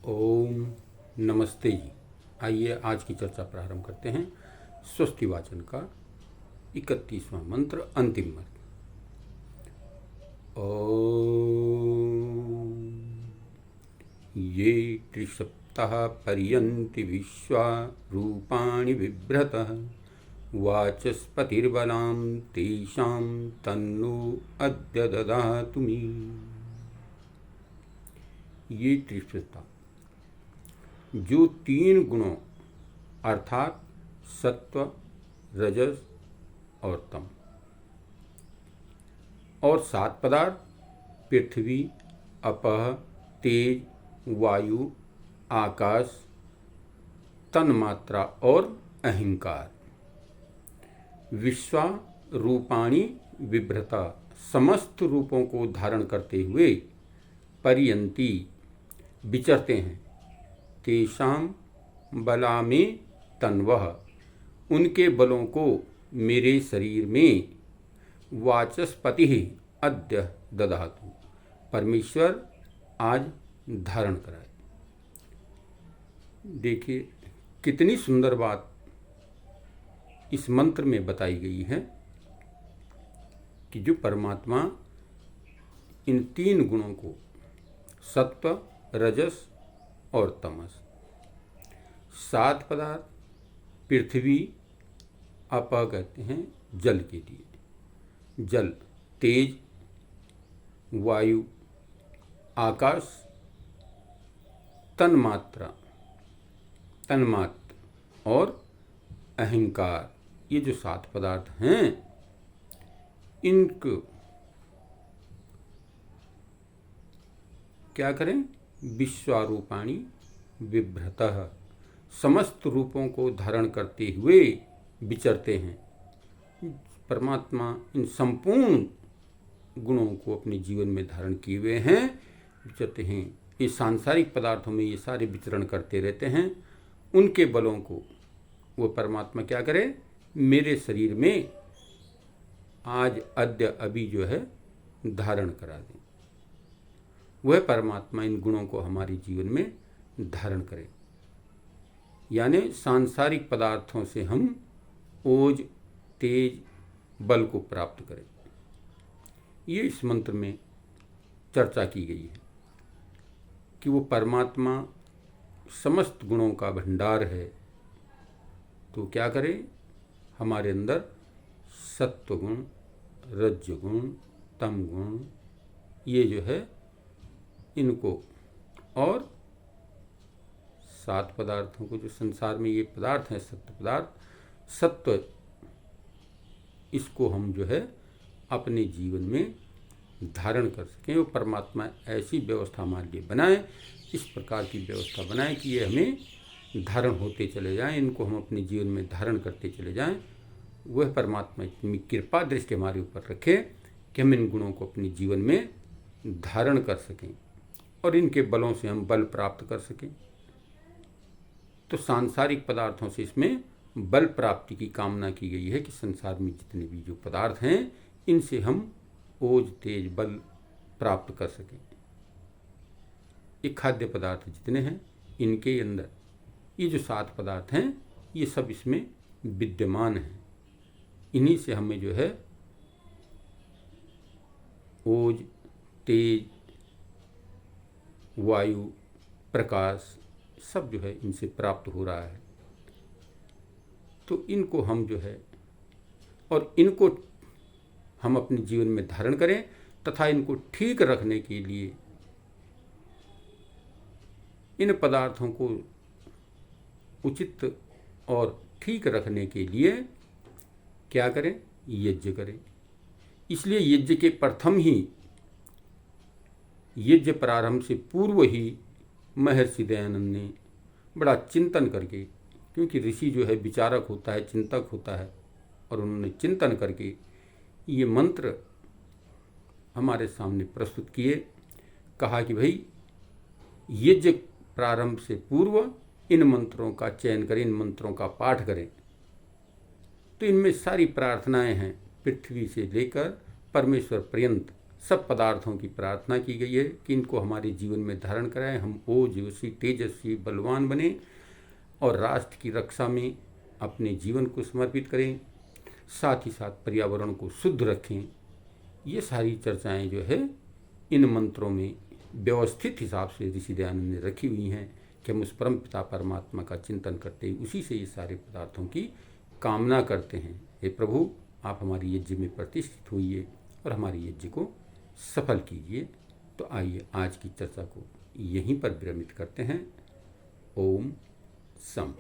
ओम नमस्ते जी। आइए आज की चर्चा प्रारंभ करते हैं। स्वस्ति वाचन का 31वां मंत्र, अंतिम मंत्र। ओम ये त्रिसप्ताह पर्यन्ति विश्वा रूपाणि बिभ्रतः वाचस्पतिर्बलां तेषां तन्नो अद्य ददातु मे। ये त्रिसप्ताह जो 3 गुणों अर्थात सत्व, रजस और तम और 7 पदार्थ पृथ्वी, अपह, तेज, वायु, आकाश, तन्मात्रा और अहंकार, विश्वा रूपाणि बिभ्रता समस्त रूपों को धारण करते हुए पर्यंती विचरते हैं, तेषां बलामे तन्वः उनके बलों को मेरे शरीर में वाचस्पति अद्य ददातु परमेश्वर आज धारण कराए। देखिए कितनी सुंदर बात इस मंत्र में बताई गई है कि जो परमात्मा इन 3 गुणों को सत्व, रजस और तमस, 7 पदार्थ पृथ्वी, अपा कहते हैं जल के लिए, जल, तेज, वायु, आकाश, तन्मात्र और अहंकार, ये जो 7 पदार्थ हैं इनको क्या करें? विश्वारूपाणि बिभ्रतः समस्त रूपों को धारण करते हुए विचरते हैं। परमात्मा इन संपूर्ण गुणों को अपने जीवन में धारण किए हुए हैं, विचरते हैं। ये सांसारिक पदार्थों में ये सारे विचरण करते रहते हैं। उनके बलों को वो परमात्मा क्या करे? मेरे शरीर में आज अद्य अभी जो है धारण करा दें। वह परमात्मा इन गुणों को हमारे जीवन में धारण करे, यानी सांसारिक पदार्थों से हम ओज, तेज, बल को प्राप्त करें। ये इस मंत्र में चर्चा की गई है कि वो परमात्मा समस्त गुणों का भंडार है। तो क्या करे? हमारे अंदर सत्वगुण, रजगुण, तम गुण, ये जो है इनको और 7 पदार्थों को, जो संसार में ये पदार्थ हैं, सत्व पदार्थ, सत्व, इसको हम जो है अपने जीवन में धारण कर सकें। वो परमात्मा ऐसी व्यवस्था हमारे लिए बनाए, इस प्रकार की व्यवस्था बनाए कि ये हमें धारण होते चले जाएं, इनको हम अपने जीवन में धारण करते चले जाएं। वह परमात्मा इतनी कृपा दृष्टि हमारे ऊपर रखे कि हम इन गुणों को अपने जीवन में धारण कर सकें और इनके बलों से हम बल प्राप्त कर सकें। तो सांसारिक पदार्थों से इसमें बल प्राप्ति की कामना की गई है कि संसार में जितने भी जो पदार्थ हैं इनसे हम ओज, तेज, बल प्राप्त कर सकें। ये खाद्य पदार्थ जितने हैं इनके अंदर ये जो 7 पदार्थ हैं ये सब इसमें विद्यमान हैं। इन्हीं से हमें जो है ओज, तेज, वायु, प्रकाश सब जो है इनसे प्राप्त हो रहा है। तो इनको हम जो है और इनको हम अपने जीवन में धारण करें तथा इनको ठीक रखने के लिए इन पदार्थों को उचित और ठीक रखने के लिए क्या करें? यज्ञ करें। इसलिए यज्ञ के प्रथम ही, यज्ञ प्रारंभ से पूर्व ही महर्षि दयानंद ने बड़ा चिंतन करके, क्योंकि ऋषि जो है विचारक होता है, चिंतक होता है, और उन्होंने चिंतन करके ये मंत्र हमारे सामने प्रस्तुत किए। कहा कि भाई यज्ञ प्रारंभ से पूर्व इन मंत्रों का चयन करें, इन मंत्रों का पाठ करें। तो इनमें सारी प्रार्थनाएं हैं, पृथ्वी से लेकर परमेश्वर पर्यंत सब पदार्थों की प्रार्थना की गई है कि इनको हमारे जीवन में धारण कराएं, हम ओजस्वी तेजस्वी बलवान बने और राष्ट्र की रक्षा में अपने जीवन को समर्पित करें, साथ ही साथ पर्यावरण को शुद्ध रखें। ये सारी चर्चाएं जो है इन मंत्रों में व्यवस्थित हिसाब से ऋषि दयानंद ने रखी हुई हैं कि हम उस परम पिता परमात्मा का चिंतन करते हैं, उसी से ये सारे पदार्थों की कामना करते हैं। हे प्रभु, आप हमारी यज्ञ में प्रतिष्ठित होइए और हमारी यज्ञ को सफल कीजिए। तो आइए आज की चर्चा को यहीं पर विरमित करते हैं। ओम सम।